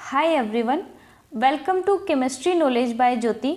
Hi everyone, welcome to chemistry knowledge by Jyoti.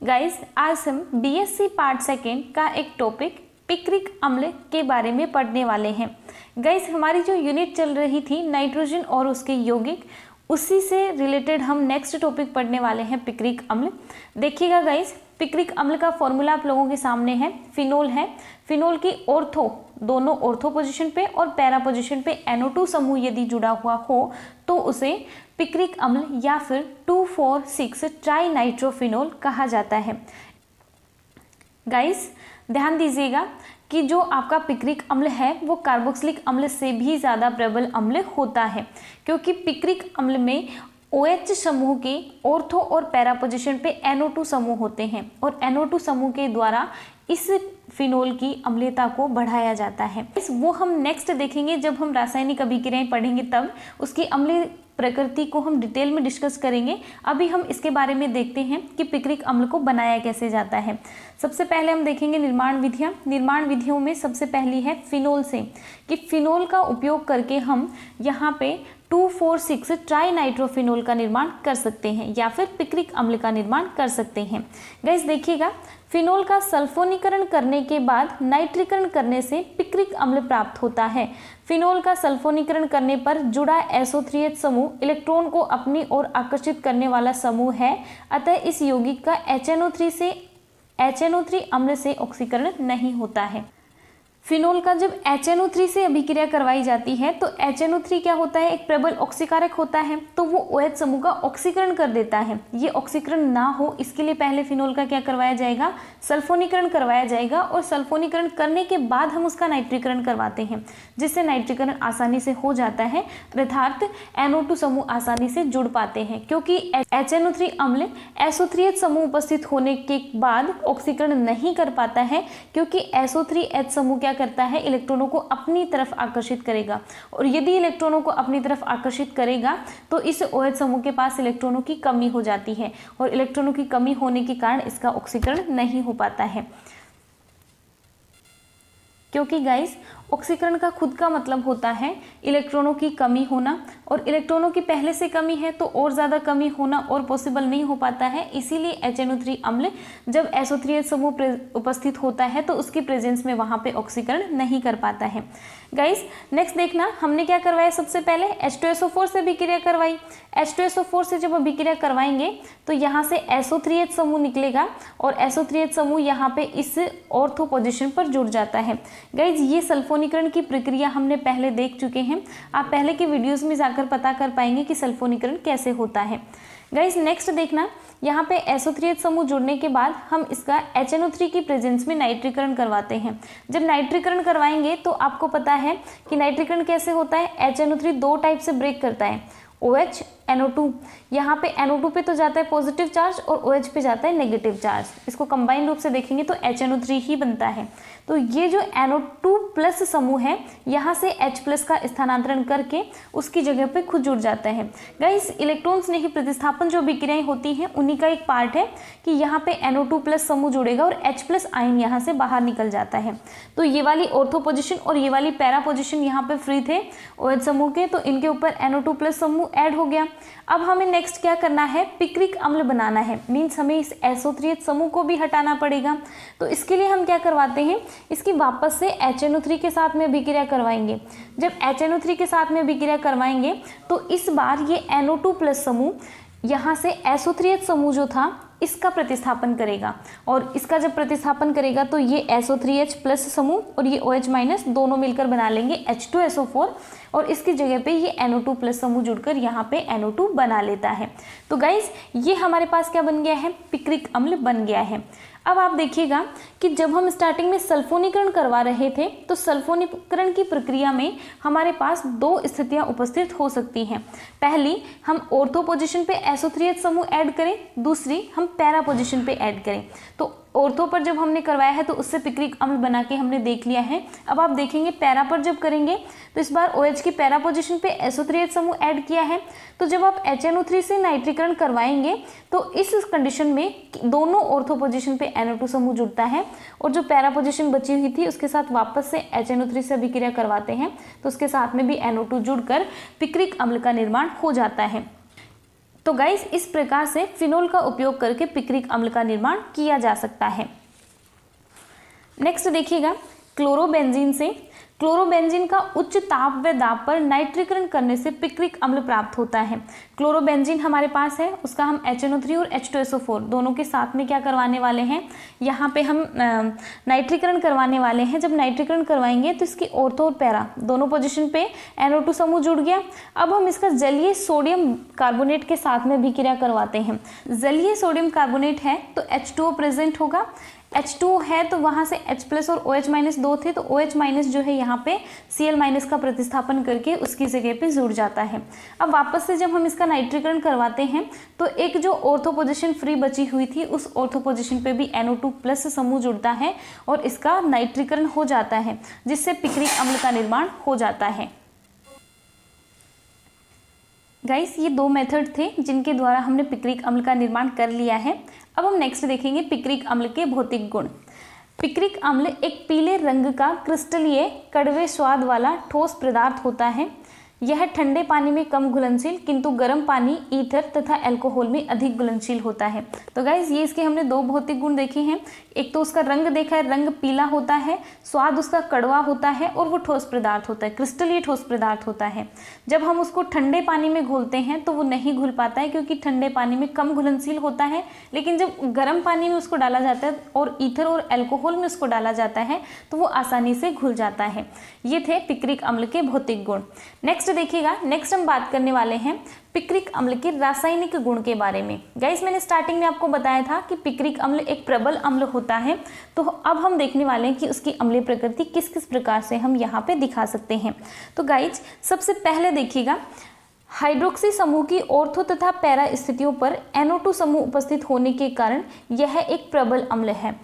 Guys, आज हम BSc part second का एक टॉपिक पिक्रिक अम्ल के बारे में पढ़ने वाले हैं। गाइस, हमारी जो यूनिट चल रही थी नाइट्रोजन और उसके यौगिक, उसी से रिलेटेड हम नेक्स्ट टॉपिक पढ़ने वाले हैं पिक्रिक अम्ल। देखिएगा गाइस, पिक्रिक अम्ल का फॉर्मूला आप लोगों के सामने है। फिनोल है, फिनोल की दोनों ऑर्थो पोजीशन पे और पैरा पोजीशन पे NO2 समूह यदि जुड़ा हुआ हो तो उसे पिक्रिक अम्ल या फिर 2,4,6 ट्राई नाइट्रोफिनोल कहा जाता है। गाइस, ध्यान दीजिएगा कि जो आपका पिक्रिक अम्ल है वो कार्बोक्सिलिक अम्ल से भी ज़्यादा प्रबल अम्ल होता है, क्योंकि पिक्रिक अम्ल में OH समूह के ऑर्थो और पैरा पोजीशन पे NO2 समूह होते हैं और NO2 समूह के द्वारा इस फिनोल की अम्लता को बढ़ाया जाता है। वो हम नेक्स्ट देखेंगे जब हम रासायनिक अभिक्रियाएं पढ़ेंगे, तब उसकी अम्ल प्रकृति को हम डिटेल में डिस्कस करेंगे। अभी हम इसके बारे में देखते हैं कि पिक्रिक अम्ल को बनाया कैसे जाता है। सबसे पहले हम देखेंगे निर्माण विधियां। निर्माण विधियों में सबसे पहली है फिनोल से, कि फिनोल का उपयोग करके हम यहाँ पे 2,4,6 ट्राई नाइट्रोफिनोल का निर्माण कर सकते हैं या फिर पिक्रिक अम्ल का निर्माण कर सकते हैं। गाइस देखिएगा, फिनोल का सल्फोनीकरण करने के बाद नाइट्रीकरण करने से पिक्रिक अम्ल प्राप्त होता है। फिनोल का सल्फोनीकरण करने पर जुड़ा SO3H समूह इलेक्ट्रॉन को अपनी ओर आकर्षित करने वाला समूह है, अतः इस यौगिक का HNO3 अम्ल से ऑक्सीकरण नहीं होता है। फिनोल का जब HNO3 से अभिक्रिया करवाई जाती है तो HNO3 क्या होता है, एक प्रबल ऑक्सीकारक होता है, तो वो OH समूह का ऑक्सीकरण कर देता है। ये ऑक्सीकरण ना हो इसके लिए पहले फिनोल का क्या करवाया जाएगा, सल्फोनीकरण करवाया जाएगा, और सल्फोनीकरण करने के बाद हम उसका नाइट्रीकरण करवाते हैं, जिससे नाइट्रीकरण आसानी से हो जाता है, अर्थात NO2 समूह आसानी से जुड़ पाते हैं, क्योंकि HNO3 अम्ल SO3H समूह उपस्थित होने के बाद ऑक्सीकरण नहीं कर पाता है, क्योंकि SO3H समूह क्या करता है, इलेक्ट्रॉनों को अपनी तरफ आकर्षित करेगा, और यदि इलेक्ट्रॉनों को अपनी तरफ आकर्षित करेगा तो इस OH समूह के पास इलेक्ट्रॉनों की कमी हो जाती है, और इलेक्ट्रॉनों की कमी होने के कारण इसका ऑक्सीकरण नहीं हो पाता है। क्योंकि गाइस, ऑक्सीकरण का खुद का मतलब होता है इलेक्ट्रॉनों की कमी होना, और इलेक्ट्रॉनों की पहले से कमी है तो और ज़्यादा कमी होना और पॉसिबल नहीं हो पाता है। इसीलिए HNO3 अम्ल जब SO3H समूह उपस्थित होता है तो उसकी प्रेजेंस में वहाँ पे ऑक्सीकरण नहीं कर पाता है। गाइस नेक्स्ट देखना, हमने क्या करवाया, सबसे पहले H2SO4 से अभिक्रिया करवाई। H2SO4 से जब अभिक्रिया करवाएंगे तो यहाँ से SO3H समूह निकलेगा और SO3H समूह यहाँ पे इस ऑर्थो पोजिशन पर जुड़ जाता है। गाइस, ये सल्फोनीकरण की प्रक्रिया हमने पहले देख चुके हैं, आप पहले के वीडियोस में जाकर पता कर पाएंगे कि सल्फोनीकरण कैसे होता है। गाइस नेक्स्ट देखना, यहाँ पे SO3H समूह जुड़ने के बाद हम इसका HNO3 की प्रेजेंस में नाइट्रीकरण करवाते हैं। जब नाइट्रीकरण करवाएंगे तो आपको पता है कि नाइट्रीकरण कैसे होता है, HNO3 दो टाइप से ब्रेक करता है, OH NO2। यहाँ पे NO2 पे तो जाता है पॉजिटिव चार्ज और OH पे जाता है नेगेटिव चार्ज। इसको कंबाइन रूप से देखेंगे तो HNO3 ही बनता है। तो ये जो NO2 प्लस समूह है यहाँ से H प्लस का स्थानांतरण करके उसकी जगह पे खुद जुड़ जाता है। गाइस, इलेक्ट्रॉन्स ने ही प्रतिस्थापन जो अभिक्रियाएं होती हैं उन्हीं का एक पार्ट है कि यहाँ पे NO2 प्लस समूह जुड़ेगा और H प्लस आयन यहाँ से बाहर निकल जाता है। तो ये वाली ऑर्थो पोजिशन और ये वाली पैरा पोजिशन यहाँ पे फ्री थे OH समूह के, तो इनके ऊपर NO2 प्लस समूह ऐड हो गया। अब हमें नेक्स्ट क्या करना है, पिक्रिक अम्ल बनाना है, मीन्स हमें इस SO3H समूह को भी हटाना पड़ेगा। तो इसके लिए हम क्या करवाते हैं, इसकी वापस से HNO3 के साथ में अभिक्रिया करवाएंगे। जब HNO3 के साथ में अभिक्रिया करवाएंगे तो इस बार ये NO2 प्लस समूह यहाँ से SO3H समूह जो था इसका प्रतिस्थापन करेगा, और इसका जब प्रतिस्थापन करेगा तो ये SO3H प्लस समूह और ये OH माइनस दोनों मिलकर बना लेंगे H2SO4, और इसकी जगह पे ये NO2 प्लस समूह जुड़कर यहाँ पे NO2 बना लेता है। तो गाइस, ये हमारे पास क्या बन गया है, पिक्रिक अम्ल बन गया है। अब आप देखिएगा कि जब हम स्टार्टिंग में सल्फोनीकरण करवा रहे थे तो सल्फोनीकरण की प्रक्रिया में हमारे पास दो स्थितियां उपस्थित हो सकती हैं। पहली, हम ऑर्थो पोजीशन पे SO3H समूह ऐड करें, दूसरी हम पैरा पोजीशन पे ऐड करें। तो ऑर्थो पर जब हमने करवाया है तो उससे पिक्रिक अम्ल बना के हमने देख लिया है। अब आप देखेंगे पैरा पर जब करेंगे तो इस बार OH की पैरा पोजीशन पे SO3H समूह ऐड किया है। तो जब आप HNO3 से नाइट्रीकरण करवाएंगे तो इस कंडीशन में दोनों ऑर्थो पोजीशन पे NO2 समूह जुड़ता है, और जो पैरा पोजीशन बची हुई थी उसके साथ वापस से HNO3 से अभिक्रिया करवाते हैं तो उसके साथ में भी NO2 जुड़कर पिक्रिक अम्ल का निर्माण हो जाता है। तो गाइस इस प्रकार से फिनोल का उपयोग करके पिक्रिक अम्ल का निर्माण किया जा सकता है। नेक्स्ट देखिएगा क्लोरोबेंजीन से। क्लोरोबेंजीन का उच्च ताप व दाब पर नाइट्रीकरण करने से पिक्रिक अम्ल प्राप्त होता है। क्लोरोबेंजीन हमारे पास है, उसका हम HNO3 और H2SO4 दोनों के साथ में क्या करवाने वाले हैं, यहाँ पे हम नाइट्रीकरण करवाने वाले हैं। जब नाइट्रीकरण करवाएंगे तो इसकी ऑर्थो और पैरा दोनों पोजीशन पे NO2 समूह जुड़ गया। अब हम इसका जलीय सोडियम कार्बोनेट के साथ में अभिक्रिया करवाते हैं। जलीय सोडियम कार्बोनेट है तो H2O प्रेजेंट होगा, H2O है तो वहाँ से H+ और OH- दो थे तो OH- जो है यहाँ पे Cl- का प्रतिस्थापन करके उसकी जगह पे जुड़ जाता है। अब वापस से जब हम इसका नाइट्रीकरण करवाते हैं तो एक जो ऑर्थो पोजीशन फ्री बची हुई थी उस ऑर्थो पोजीशन पे भी NO2+ समूह जुड़ता है और इसका नाइट्रीकरण हो जाता है, जिससे पिक्रिक अम्ल का निर्माण हो जाता है। गाइस ये दो मेथड थे जिनके द्वारा हमने पिक्रिक अम्ल का निर्माण कर लिया है। अब हम नेक्स्ट देखेंगे पिक्रिक अम्ल के भौतिक गुण। पिक्रिक अम्ल एक पीले रंग का क्रिस्टलीय कड़वे स्वाद वाला ठोस पदार्थ होता है। यह ठंडे पानी में कम घुलनशील किंतु गर्म पानी, ईथर तथा अल्कोहल में अधिक घुलनशील होता है। तो गाइज ये इसके हमने दो भौतिक गुण देखे हैं। एक तो उसका रंग देखा है, रंग पीला होता है, स्वाद उसका कड़वा होता है और वो ठोस पदार्थ होता है, क्रिस्टलीय ठोस पदार्थ होता है। जब हम उसको ठंडे पानी में घोलते हैं तो वो नहीं घुल पाता है क्योंकि ठंडे पानी में कम घुलनशील होता है, लेकिन जब गर्म पानी में उसको डाला जाता है और ईथर और अल्कोहल में उसको डाला जाता है तो वो आसानी से घुल जाता है। ये थे पिक्रिक अम्ल के भौतिक गुण। नेक्स्ट देखिएगा, नेक्स्ट हम बात करने वाले हैं पिक्रिक अम्ल के रासायनिक गुण के बारे में। गाइस मैंने स्टार्टिंग में आपको बताया था कि पिक्रिक अम्ल एक प्रबल अम्ल होता है, तो अब हम देखने वाले हैं कि उसकी अम्लीय प्रकृति किस किस प्रकार से हम यहाँ पे दिखा सकते हैं। तो गाइस सबसे पहले देखिएगा, हाइड्रोक्सी समूह की ऑर्थो तथा पैरा स्थितियों पर NO2 समूह उपस्थित होने के कारण यह एक प्रबल अम्ल है।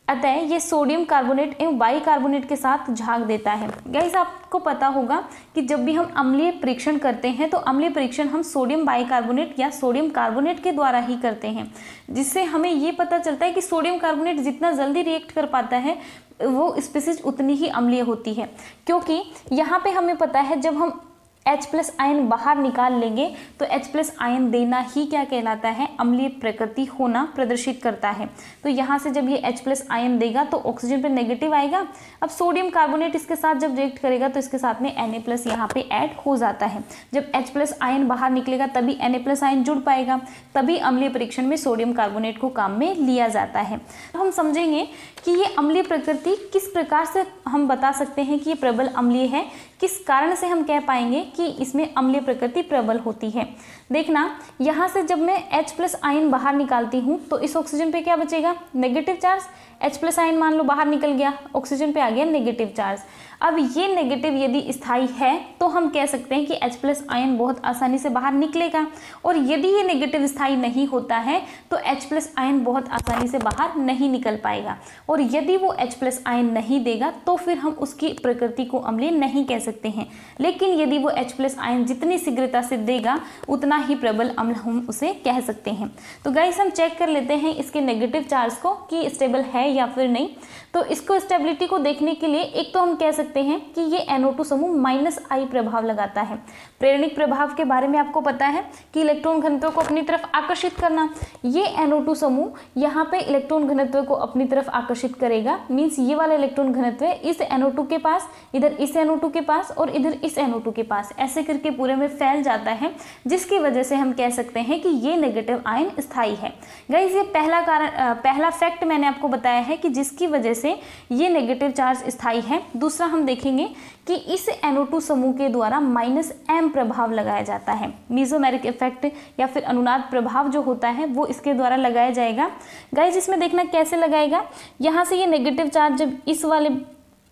अतः ये सोडियम कार्बोनेट एवं बाइकार्बोनेट के साथ झाग देता है। गाइस आपको पता होगा कि जब भी हम अम्लीय परीक्षण करते हैं तो अम्लीय परीक्षण हम सोडियम बाइकार्बोनेट या सोडियम कार्बोनेट के द्वारा ही करते हैं, जिससे हमें ये पता चलता है कि सोडियम कार्बोनेट जितना जल्दी रिएक्ट कर पाता है वो स्पीसीज उतनी ही अम्लीय होती है। क्योंकि यहाँ पे हमें पता है जब हम H+ आयन बाहर निकाल लेंगे तो H+ आयन देना ही क्या कहलाता है, अम्लीय प्रकृति होना प्रदर्शित करता है। तो यहाँ से जब ये H+ आयन देगा तो ऑक्सीजन पे नेगेटिव आएगा। अब सोडियम कार्बोनेट इसके साथ जब रिएक्ट करेगा तो इसके साथ में Na+ यहाँ पे ऐड हो जाता है। जब H+ आयन बाहर निकलेगा तभी Na+ आयन जुड़ पाएगा, तभी अम्लीय परीक्षण में सोडियम कार्बोनेट को काम में लिया जाता है। तो हम समझेंगे कि ये अम्लीय प्रकृति किस प्रकार से हम बता सकते हैं कि ये प्रबल अम्लीय है, किस कारण से हम कह पाएंगे कि इसमें अम्लीय प्रकृति प्रबल होती है। देखना यहाँ से जब मैं H+ आयन बाहर निकालती हूँ तो इस ऑक्सीजन पे क्या बचेगा, नेगेटिव चार्ज। H+ आयन मान लो बाहर निकल गया, ऑक्सीजन पे आ गया नेगेटिव चार्ज। अब ये नेगेटिव यदि स्थायी है तो हम कह सकते हैं कि H+ आयन बहुत आसानी से बाहर निकलेगा, और यदि ये नेगेटिव स्थायी नहीं होता है तो H+ आयन बहुत आसानी से बाहर नहीं निकल पाएगा, और यदि वो H+ आयन नहीं देगा तो फिर हम उसकी प्रकृति को अम्लीय नहीं कह सकते हैं। लेकिन यदि वो H+ आयन जितनी शीघ्रता से देगा उतना ही प्रबल अम्ल हम उसे कह सकते हैं। तो गाइस हम चेक कर लेते हैं इसके नेगेटिव चार्ज को कि स्टेबल है या फिर नहीं। तो इसको स्टेबिलिटी को देखने के लिए एक तो हम कह सकते हैं कि ये NO2 समूह -I प्रभाव लगाता है। प्रेरणिक प्रभाव के बारे में आपको पता है कि इलेक्ट्रॉन घनत्व को अपनी तरफ आकर्षित करना। ये NO2 समूह यहाँ पे इलेक्ट्रॉन घनत्व को अपनी तरफ आकर्षित करेगा, मीन्स ये वाला इलेक्ट्रॉन घनत्व इस NO2 के पास, इधर इस NO2 के पास और इधर इस NO2 के पास, ऐसे करके पूरे में फैल जाता है, जिसकी वजह से हम कह सकते हैं कि ये नेगेटिव आयन स्थायी है। गाइस ये पहला फैक्ट मैंने आपको बताया है कि जिसकी वजह से ये नेगेटिव चार्ज स्थायी है। दूसरा हम देखेंगे कि इस NO2 समूह के द्वारा -M प्रभाव लगाया जाता है। मीजोमेरिक इफेक्ट या फिर अनुनाद प्रभाव जो होता है वो इसके द्वारा लगाया जाएगा। गाइस इसमें देखना कैसे लगाएगा, यहाँ से ये नेगेटिव चार्ज जब इस वाले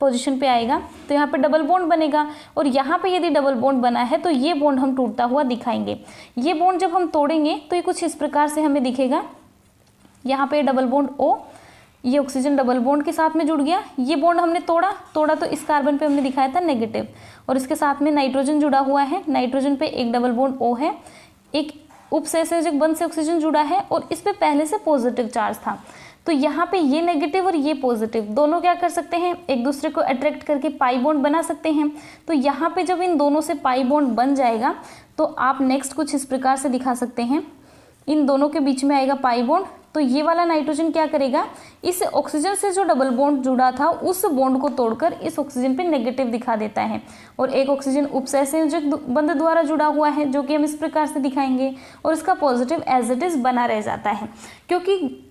पोजीशन पे आएगा तो यहाँ पे डबल बॉन्ड बनेगा, और यहाँ पे यदि डबल बॉन्ड बना है तो ये बॉन्ड हम टूटता हुआ दिखाएंगे। ये बॉन्ड जब हम तोड़ेंगे तो ये कुछ इस प्रकार से हमें दिखेगा। यहाँ पे डबल बॉन्ड O, ये ऑक्सीजन डबल बॉन्ड के साथ में जुड़ गया। ये बॉन्ड हमने तोड़ा तो इस कार्बन पे हमने दिखाया था नेगेटिव, और इसके साथ में नाइट्रोजन जुड़ा हुआ है। नाइट्रोजन पे एक डबल बॉन्ड O है, एक उपसंयोजक बंध से ऑक्सीजन जुड़ा है और इस पे पहले से पॉजिटिव चार्ज था। तो यहाँ पे ये नेगेटिव और ये पॉजिटिव दोनों क्या कर सकते हैं, एक दूसरे को अट्रैक्ट करके पाई बॉन्ड बना सकते हैं। तो यहाँ पे जब इन दोनों से पाई बॉन्ड बन जाएगा तो आप नेक्स्ट कुछ इस प्रकार से दिखा सकते हैं, इन दोनों के बीच में आएगा पाई बॉन्ड, तो ये वाला नाइट्रोजन क्या करेगा, इस ऑक्सीजन से जो डबल बॉन्ड जुड़ा था उस बॉन्ड को तोड़कर इस ऑक्सीजन पे नेगेटिव दिखा देता है, और एक ऑक्सीजन उपसहसंयोजक बंध द्वारा जुड़ा हुआ है जो कि हम इस प्रकार से दिखाएंगे, और इसका पॉजिटिव एज इट इज बना रह जाता है। क्योंकि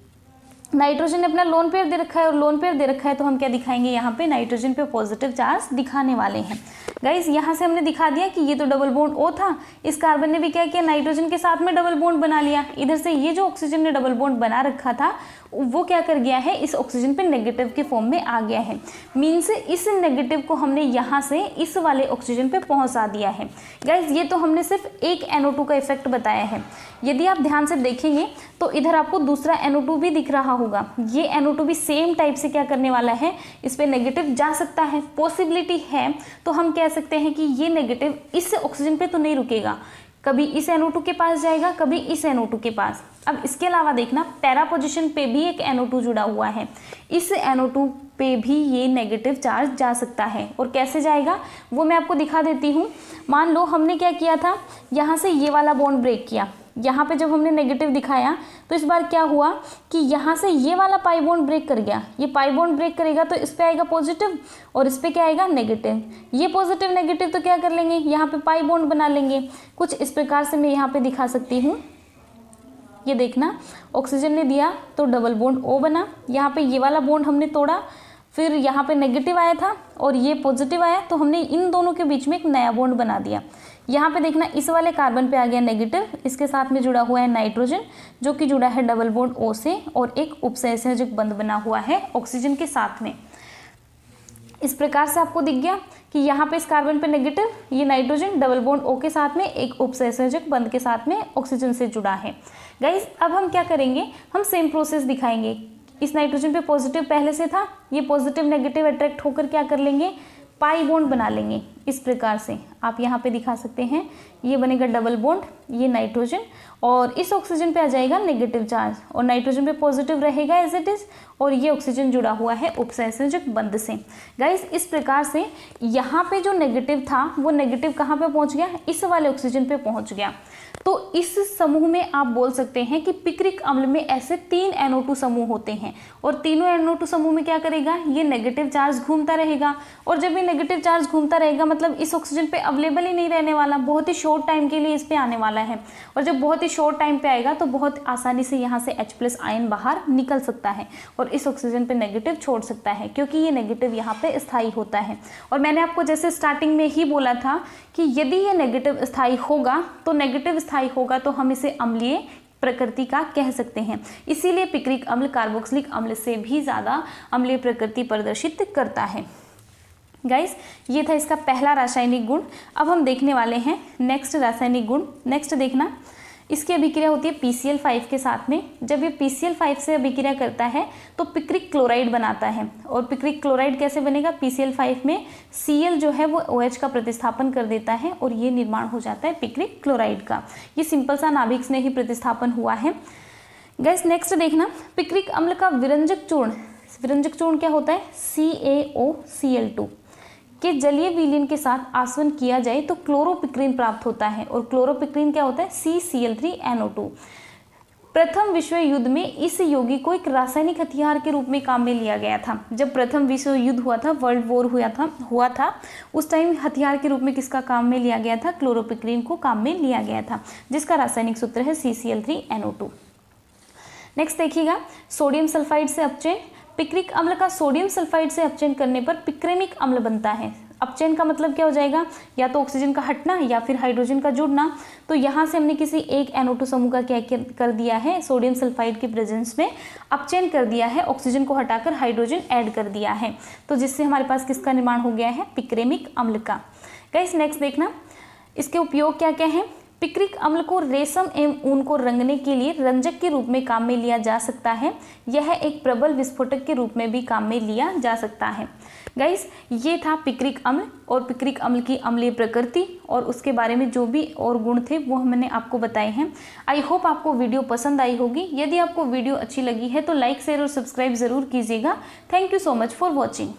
नाइट्रोजन ने अपना लोन पेयर दे रखा है और लोन पेयर दे रखा है, तो हम क्या दिखाएंगे, यहाँ पे नाइट्रोजन पे पॉजिटिव चार्ज दिखाने वाले हैं। गाइस यहाँ से हमने दिखा दिया कि ये तो डबल बॉन्ड O था, इस कार्बन ने भी क्या किया, नाइट्रोजन के साथ में डबल बॉन्ड बना लिया। इधर से ये जो ऑक्सीजन ने डबल बॉन्ड बना रखा था वो क्या कर गया है, इस ऑक्सीजन पे नेगेटिव के फॉर्म में आ गया है। मीन्स इस नेगेटिव को हमने यहाँ से इस वाले ऑक्सीजन पे पहुँचा दिया है। गाइज ये तो हमने सिर्फ एक NO2 का इफेक्ट बताया है। यदि आप ध्यान से देखेंगे तो इधर आपको दूसरा NO2 भी दिख रहा होगा। ये NO2 भी सेम टाइप से क्या करने वाला है, इस पे नेगेटिव जा सकता है, पॉसिबिलिटी है। तो हम कह सकते हैं कि ये नेगेटिव इस ऑक्सीजन पे तो नहीं रुकेगा, कभी इस NO2 के पास जाएगा, कभी इस NO2 के पास। अब इसके अलावा देखना, पैरा पोजीशन पे भी एक NO2 जुड़ा हुआ है, इस NO2 पे भी ये नेगेटिव चार्ज जा सकता है। और कैसे जाएगा वो मैं आपको दिखा देती हूँ। मान लो हमने क्या किया था, यहाँ से ये वाला बॉन्ड ब्रेक किया, यहाँ पे जब हमने नेगेटिव दिखाया तो इस बार क्या हुआ कि यहाँ से ये वाला पाई बॉन्ड ब्रेक कर गया। ये पाई बॉन्ड ब्रेक करेगा तो इस पे आएगा पॉजिटिव और इस पे क्या आएगा, नेगेटिव। ये पॉजिटिव नेगेटिव तो क्या कर लेंगे, यहाँ पे पाई बॉन्ड बना लेंगे। कुछ इस प्रकार से मैं यहाँ पे दिखा सकती हूँ। ये देखना, ऑक्सीजन ने दिया तो डबल बॉन्ड O बना, यहाँ पे ये वाला बॉन्ड हमने तोड़ा, फिर यहाँ पे नेगेटिव आया था और ये पॉजिटिव आया, तो हमने इन दोनों के बीच में एक नया बॉन्ड बना दिया। यहाँ पे देखना, इस वाले कार्बन पे आ गया नेगेटिव, इसके साथ में जुड़ा हुआ है नाइट्रोजन जो कि जुड़ा है डबल बॉन्ड O से, और एक उपसहसंयोजक बंध बना हुआ है ऑक्सीजन के साथ में। इस प्रकार से आपको दिख गया कि यहाँ पे इस कार्बन पे नेगेटिव, ये नाइट्रोजन डबल बॉन्ड O के साथ में एक उपसहसंयोजक बंध के साथ में ऑक्सीजन से जुड़ा है। गाइज अब हम क्या करेंगे, हम सेम प्रोसेस दिखाएंगे। इस नाइट्रोजन पे पॉजिटिव पहले से था, ये पॉजिटिव नेगेटिव अट्रैक्ट होकर क्या कर लेंगे, पाई बॉन्ड बना लेंगे। इस प्रकार से आप यहाँ पे दिखा सकते हैं, ये बनेगा डबल बॉन्ड, ये नाइट्रोजन, और इस ऑक्सीजन पे आ जाएगा नेगेटिव चार्ज, और नाइट्रोजन पे पॉजिटिव रहेगा एज इट इज, और ये ऑक्सीजन जुड़ा हुआ है उपसहसंयोजक बंध से। गाइस इस प्रकार से यहाँ पे जो नेगेटिव था वो नेगेटिव कहाँ पे पहुँच गया, इस वाले ऑक्सीजन पे पहुँच गया। तो इस समूह में आप बोल सकते हैं कि पिक्रिक अम्ल में ऐसे 3 NO2 समूह होते हैं, और तीनों NO2 समूह में क्या करेगा, ये नेगेटिव चार्ज घूमता रहेगा, और जब ये नेगेटिव चार्ज घूमता रहेगा मतलब इस ऑक्सीजन पे अवेलेबल ही नहीं रहने वाला, बहुत ही शॉर्ट टाइम के लिए इस पे आने वाला है, और जब बहुत ही शॉर्ट टाइम पे आएगा तो बहुत आसानी से यहाँ से H+ आयन बाहर निकल सकता है और इस ऑक्सीजन पे नेगेटिव छोड़ सकता है, क्योंकि ये नेगेटिव यहाँ पे स्थायी होता है। और मैंने आपको जैसे स्टार्टिंग में ही बोला था कि यदि ये नेगेटिव स्थायी होगा तो नेगेटिव स्थायी होगा तो हम इसे अम्लीय प्रकृति का कह सकते हैं। इसीलिए पिक्रिक अम्ल कार्बोक्सिलिक अम्ल से भी ज़्यादा अम्लीय प्रकृति प्रदर्शित करता है। गाइस ये था इसका पहला रासायनिक गुण। अब हम देखने वाले हैं नेक्स्ट रासायनिक गुण। नेक्स्ट देखना, इसकी अभिक्रिया होती है PCl5 के साथ में। जब ये PCl5 से अभिक्रिया करता है तो पिक्रिक क्लोराइड बनाता है, और पिक्रिक क्लोराइड कैसे बनेगा, PCl5 में Cl जो है वो OH का प्रतिस्थापन कर देता है और ये निर्माण हो जाता है पिक्रिक क्लोराइड का। ये सिंपल सा नाभिक स्नेही प्रतिस्थापन हुआ है। गाइस नेक्स्ट देखना, पिक्रिक अम्ल का विरंजक चूर्ण क्या होता है, CaOCl2 के जलीय विलीन के साथ आसवन किया जाए तो क्लोरोपिक्रीन प्राप्त होता है, और क्लोरोपिक्रीन क्या होता है, CCl3NO2। प्रथम विश्व युद्ध में इस यौगिक को एक रासायनिक हथियार के रूप में काम में लिया गया था। जब प्रथम विश्व युद्ध हुआ था, वर्ल्ड वॉर हुआ था, उस टाइम हथियार के रूप में किसका काम में लिया गया था, क्लोरोपिक्रीन को काम में लिया गया था, जिसका रासायनिक सूत्र है CCl3NO2। नेक्स्ट देखिएगा, सोडियम सल्फाइड से अपचयन। पिक्रिक अम्ल का सोडियम सल्फाइड से अपचयन करने पर पिक्रेमिक अम्ल बनता है। अपचयन का मतलब क्या हो जाएगा, या तो ऑक्सीजन का हटना या फिर हाइड्रोजन का जुड़ना। तो यहाँ से हमने किसी एक NO2 समूह का क्या कर दिया है, सोडियम सल्फाइड के प्रेजेंस में अपचयन कर दिया है, ऑक्सीजन को हटाकर हाइड्रोजन ऐड कर दिया है, तो जिससे हमारे पास किसका निर्माण हो गया है, पिक्रेमिक अम्ल का। गाइस नेक्स्ट देखना, इसके उपयोग क्या क्या है। पिक्रिक अम्ल को रेशम एवं ऊन को रंगने के लिए रंजक के रूप में काम में लिया जा सकता है। यह एक प्रबल विस्फोटक के रूप में भी काम में लिया जा सकता है। गाइस ये था पिक्रिक अम्ल और पिक्रिक अम्ल की अम्लीय प्रकृति और उसके बारे में जो भी और गुण थे वो मैंने आपको बताए हैं। आई होप आपको वीडियो पसंद आई होगी। यदि आपको वीडियो अच्छी लगी है तो लाइक शेयर और सब्सक्राइब ज़रूर कीजिएगा। Thank you so much for watching.